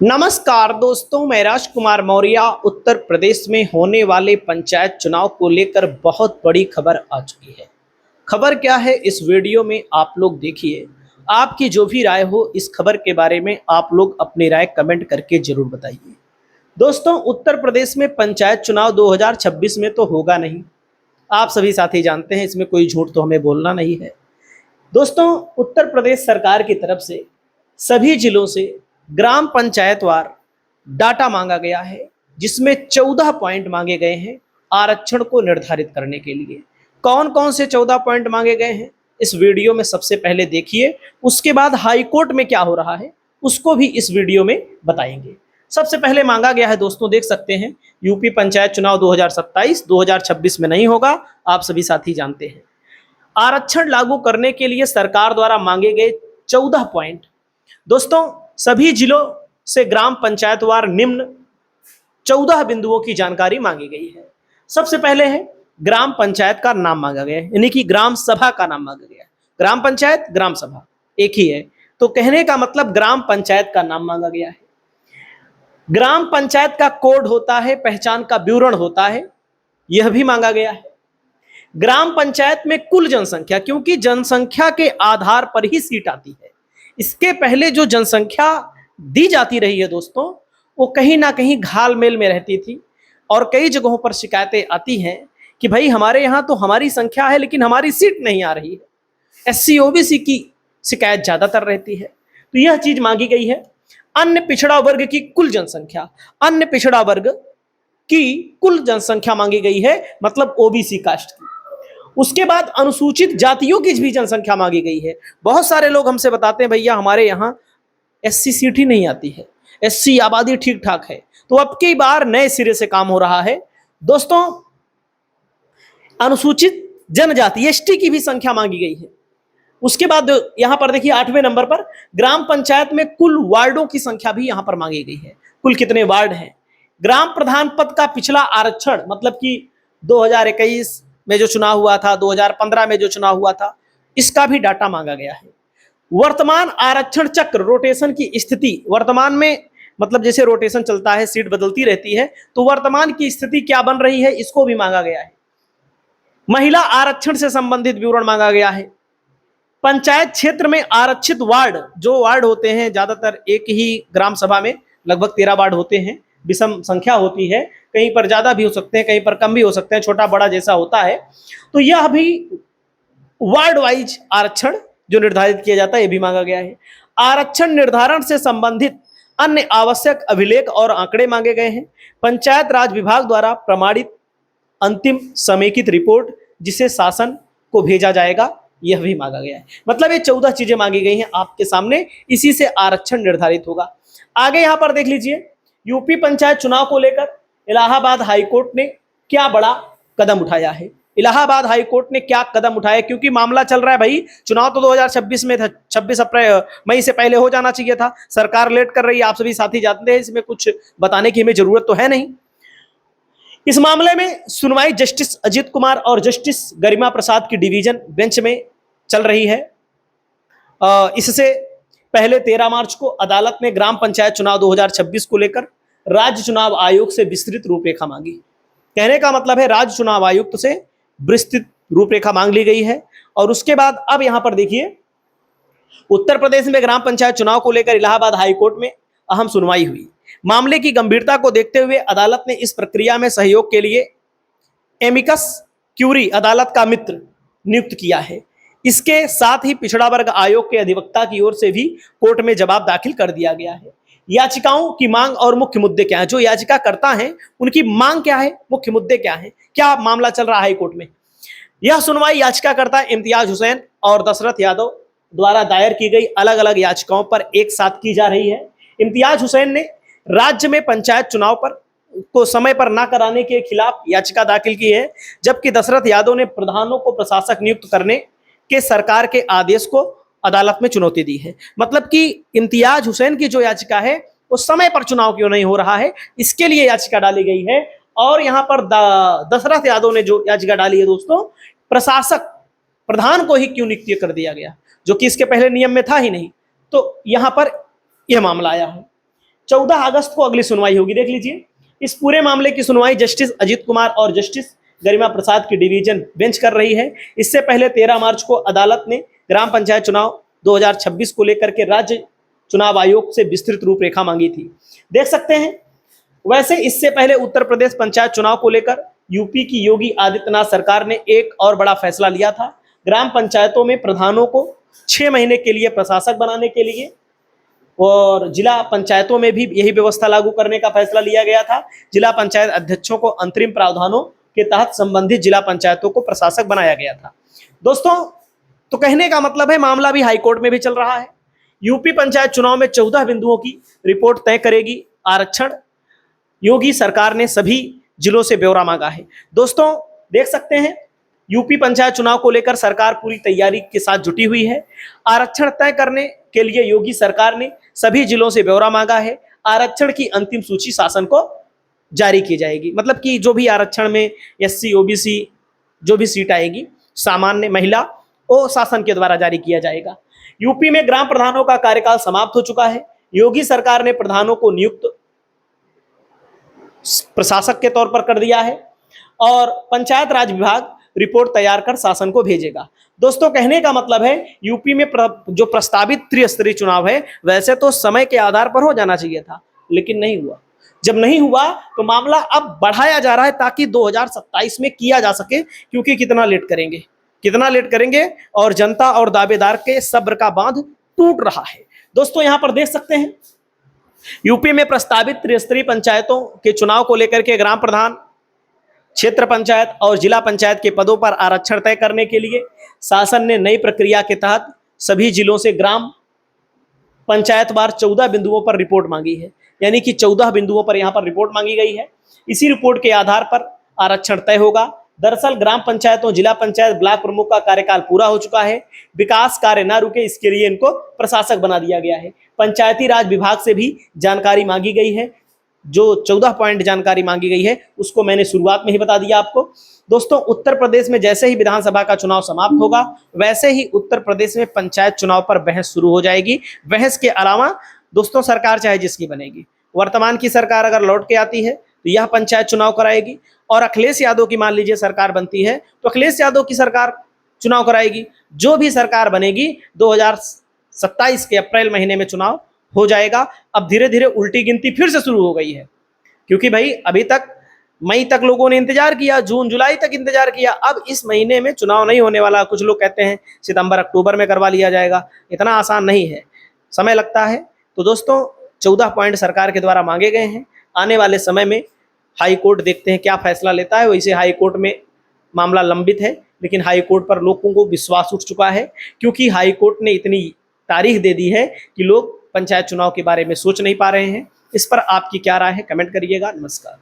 नमस्कार दोस्तों, मैं राजकुमार मौर्य। उत्तर प्रदेश में होने वाले पंचायत चुनाव को लेकर बहुत बड़ी खबर आ चुकी है। खबर क्या है इस वीडियो में आप लोग देखिए। आपकी जो भी राय हो इस खबर के बारे में आप लोग अपनी राय कमेंट करके जरूर बताइए। दोस्तों, उत्तर प्रदेश में पंचायत चुनाव 2026 में तो होगा नहीं। आप सभी साथी जानते हैं, इसमें कोई झूठ तो हमें बोलना नहीं है। दोस्तों, उत्तर प्रदेश सरकार की तरफ से सभी जिलों से ग्राम पंचायतवार डाटा मांगा गया है, जिसमें 14 पॉइंट मांगे गए हैं आरक्षण को निर्धारित करने के लिए। कौन कौन से 14 पॉइंट मांगे गए हैं इस वीडियो में सबसे पहले देखिए। उसके बाद हाई कोर्ट में क्या हो रहा है उसको भी इस वीडियो में बताएंगे। सबसे पहले मांगा गया है, दोस्तों देख सकते हैं, यूपी पंचायत चुनाव 2027 2026 में नहीं होगा, आप सभी साथी जानते हैं। आरक्षण लागू करने के लिए सरकार द्वारा मांगे गए 14 पॉइंट। दोस्तों, सभी जिलों से ग्राम पंचायतवार निम्न 14 बिंदुओं की जानकारी मांगी गई है। सबसे पहले है ग्राम पंचायत का नाम मांगा गया है, यानी कि ग्राम सभा का नाम मांगा गया है। ग्राम पंचायत ग्राम सभा एक ही है, तो कहने का मतलब ग्राम पंचायत का नाम मांगा गया है। ग्राम पंचायत का कोड होता है, पहचान का विवरण होता है, यह भी मांगा गया है। ग्राम पंचायत में कुल जनसंख्या, क्योंकि जनसंख्या के आधार पर ही सीट आती है। इसके पहले जो जनसंख्या दी जाती रही है दोस्तों, वो कहीं ना कहीं घालमेल में रहती थी और कई जगहों पर शिकायतें आती हैं कि भाई हमारे यहाँ तो हमारी संख्या है लेकिन हमारी सीट नहीं आ रही है। एससी ओबीसी की शिकायत ज्यादातर रहती है, तो यह चीज मांगी गई है। अन्य पिछड़ा वर्ग की कुल जनसंख्या, अन्य पिछड़ा वर्ग की कुल जनसंख्या मांगी गई है, मतलब ओबीसी कास्ट की। उसके बाद अनुसूचित जातियों की भी जनसंख्या मांगी गई है। बहुत सारे लोग हमसे बताते हैं भैया हमारे यहाँ एससी सीट ही नहीं आती है, एससी आबादी ठीक ठाक है। तो अब की बार नए सिरे से काम हो रहा है दोस्तों। अनुसूचित जनजाति एसटी की भी संख्या मांगी गई है। उसके बाद यहां पर देखिए 8वें नंबर पर ग्राम पंचायत में कुल वार्डों की संख्या भी यहां पर मांगी गई है। कुल कितने वार्ड हैं। ग्राम प्रधान पद का पिछला आरक्षण, मतलब कि 2021 में जो चुनाव हुआ था, 2015 में जो चुनाव हुआ था, इसका भी डाटा मांगा गया है। वर्तमान आरक्षण चक्र रोटेशन की स्थिति, वर्तमान में मतलब जैसे रोटेशन चलता है, सीट बदलती रहती है, तो वर्तमान की स्थिति क्या बन रही है इसको भी मांगा गया है। महिला आरक्षण से संबंधित विवरण मांगा गया है। पंचायत क्षेत्र में आरक्षित वार्ड, जो वार्ड होते हैं ज्यादातर एक ही ग्राम सभा में लगभग 13 वार्ड होते हैं, विषम संख्या होती है, कहीं पर ज्यादा भी हो सकते हैं, कहीं पर कम भी हो सकते हैं, छोटा बड़ा जैसा होता है। तो यह भी वार्ड वाइज आरक्षण जो निर्धारित किया जाता है यह भी मांगा गया है। आरक्षण निर्धारण से संबंधित अन्य आवश्यक अभिलेख और आंकड़े मांगे गए हैं। पंचायत राज विभाग द्वारा प्रमाणित अंतिम समेकित रिपोर्ट जिसे शासन को भेजा जाएगा, यह भी मांगा गया है। मतलब ये 14 चीजें मांगी गई हैं आपके सामने, इसी से आरक्षण निर्धारित होगा। आगे यहां पर देख लीजिए, यूपी पंचायत चुनाव को लेकर इलाहाबाद हाईकोर्ट ने क्या बड़ा कदम उठाया है। इलाहाबाद हाईकोर्ट ने क्या कदम उठाया, क्योंकि मामला चल रहा है भाई, चुनाव तो 2026 में था, 26 अप्रैल मई से पहले हो जाना चाहिए था, सरकार लेट कर रही है, आप सभी साथी जानते हैं, इसमें कुछ बताने की हमें जरूरत तो है नहीं। इस मामले में सुनवाई जस्टिस अजीत कुमार और जस्टिस गरिमा प्रसाद की डिवीजन बेंच में चल रही है। इससे पहले 13 मार्च को अदालत ने ग्राम पंचायत चुनाव 2026 को लेकर राज्य चुनाव आयोग से विस्तृत रूपरेखा मांगी। कहने का मतलब है राज्य चुनाव आयुक्त से विस्तृत रूपरेखा मांग ली गई है। और उसके बाद अब यहां पर देखिए, उत्तर प्रदेश में ग्राम पंचायत चुनाव को लेकर इलाहाबाद हाईकोर्ट में अहम सुनवाई हुई। मामले की गंभीरता को देखते हुए अदालत ने इस प्रक्रिया में सहयोग के लिए एमिकस क्यूरी अदालत का मित्र नियुक्त किया है। इसके साथ ही पिछड़ा वर्ग आयोग के अधिवक्ता की ओर से भी कोर्ट में जवाब दाखिल कर दिया गया है। याचिकाओं की मांग और मुख्य मुद्दे क्या हैं, जो याचिका करता है उनकी मांग क्या है, मुख्य मुद्दे क्या है, क्या मामला चल रहा है हाईकोर्ट में। यह सुनवाई याचिकाकर्ता इम्तियाज हुसैन और दशरथ यादव द्वारा दायर की गई अलग अलग याचिकाओं पर एक साथ की जा रही है। इम्तियाज हुसैन ने राज्य में पंचायत चुनाव पर को समय पर न कराने के खिलाफ याचिका दाखिल की है, जबकि दशरथ यादव ने प्रधानों को प्रशासक नियुक्त करने के सरकार के आदेश को अदालत में चुनौती दी है। मतलब कि इम्तियाज हुसैन की जो याचिका है वो समय पर चुनाव क्यों नहीं हो रहा है, इसके लिए याचिका डाली गई है। और यहाँ पर दशरथ यादव ने जो याचिका डाली है दोस्तों, प्रशासक प्रधान को ही क्यों नियुक्त कर दिया गया, जो कि इसके पहले नियम में था ही नहीं। तो यहाँ पर यह मामला आया है। 14 अगस्त को अगली सुनवाई होगी। देख लीजिए, इस पूरे मामले की सुनवाई जस्टिस अजीत कुमार और जस्टिस गरिमा प्रसाद की डिवीजन बेंच कर रही है। इससे पहले 13 मार्च को अदालत ने ग्राम पंचायत चुनाव 2026 को लेकर के राज्य चुनाव आयोग से विस्तृत रूपरेखा मांगी थी। देख सकते हैं, वैसे इससे पहले उत्तर प्रदेश पंचायत चुनाव को लेकर यूपी की योगी आदित्यनाथ सरकार ने एक और बड़ा फैसला लिया था। ग्राम पंचायतों में प्रधानों को 6 महीने के लिए प्रशासक बनाने के लिए और जिला पंचायतों में भी यही व्यवस्था लागू करने का फैसला लिया गया था। जिला पंचायत अध्यक्षों को अंतरिम प्रावधानों के तहत संबंधित जिला पंचायतों को प्रशासक बनाया गया था। दोस्तों, तो कहने का मतलब है मामला भी हाईकोर्ट में भी चल रहा है। यूपी पंचायत चुनाव में 14 बिंदुओं की रिपोर्ट तय करेगी आरक्षण। योगी सरकार ने सभी जिलों से ब्यौरा मांगा है। दोस्तों, देख सकते हैं, यूपी पंचायत चुनाव को लेकर सरकार पूरी तैयारी के साथ जुटी हुई है। आरक्षण तय करने के लिए योगी सरकार ने सभी जिलों से ब्यौरा मांगा है। आरक्षण की अंतिम सूची शासन को जारी की जाएगी। मतलब कि जो भी आरक्षण में एससी ओबीसी जो भी सीट आएगी, सामान्य महिला, वो शासन के द्वारा जारी किया जाएगा। यूपी में ग्राम प्रधानों का कार्यकाल समाप्त हो चुका है। योगी सरकार ने प्रधानों को नियुक्त प्रशासक के तौर पर कर दिया है और पंचायत राज विभाग रिपोर्ट तैयार कर शासन को भेजेगा। दोस्तों, कहने का मतलब है यूपी में जो प्रस्तावित त्रिस्तरीय चुनाव है, वैसे तो समय के आधार पर हो जाना चाहिए था, लेकिन नहीं हुआ। जब नहीं हुआ तो मामला अब बढ़ाया जा रहा है ताकि 2027 में किया जा सके, क्योंकि कितना लेट करेंगे और जनता और दावेदार के सब्र का बांध टूट रहा है। दोस्तों, यहां पर देख सकते हैं, यूपी में प्रस्तावित त्रिस्तरीय पंचायतों के चुनाव को लेकर के ग्राम प्रधान, क्षेत्र पंचायत और जिला पंचायत के पदों पर आरक्षण तय करने के लिए शासन ने नई प्रक्रिया के तहत सभी जिलों से ग्राम पंचायत वार 14 बिंदुओं पर रिपोर्ट मांगी है। यानी कि 14 बिंदुओं पर यहां पर रिपोर्ट मांगी गई है। इसी रिपोर्ट के आधार पर आरक्षण तय होगा। दरअसल ग्राम पंचायतों, जिला पंचायत, ब्लॉक प्रमुख का कार्यकाल पूरा हो चुका है। विकास कार्य न रुके, इसके लिए इनको प्रशासक बना दिया गया है। पंचायती राज विभाग से भी जानकारी मांगी गई है। जो 14 पॉइंट जानकारी मांगी गई है उसको मैंने शुरुआत में ही बता दिया आपको। दोस्तों, उत्तर प्रदेश में जैसे ही विधानसभा का चुनाव समाप्त होगा, वैसे ही उत्तर प्रदेश में पंचायत चुनाव पर बहस शुरू हो जाएगी। बहस के अलावा दोस्तों, सरकार चाहे जिसकी बनेगी, वर्तमान की सरकार अगर लौट के आती है तो यह पंचायत चुनाव कराएगी, और अखिलेश यादव की मान लीजिए सरकार बनती है तो अखिलेश यादव की सरकार चुनाव कराएगी। जो भी सरकार बनेगी 2027 के अप्रैल महीने में चुनाव हो जाएगा। अब धीरे धीरे उल्टी गिनती फिर से शुरू हो गई है, क्योंकि भाई अभी तक मई तक लोगों ने इंतजार किया, जून जुलाई तक इंतजार किया। अब इस महीने में चुनाव नहीं होने वाला। कुछ लोग कहते हैं सितंबर अक्टूबर में करवा लिया जाएगा। इतना आसान नहीं है, समय लगता है। तो दोस्तों, 14 पॉइंट सरकार के द्वारा मांगे गए हैं। आने वाले समय में हाई कोर्ट देखते हैं क्या फैसला लेता है। वैसे हाई कोर्ट में मामला लंबित है, लेकिन हाई कोर्ट पर लोगों को विश्वास उठ चुका है, क्योंकि हाई कोर्ट ने इतनी तारीख दे दी है कि लोग पंचायत चुनाव के बारे में सोच नहीं पा रहे हैं। इस पर आपकी क्या राय है, कमेंट करिएगा। नमस्कार।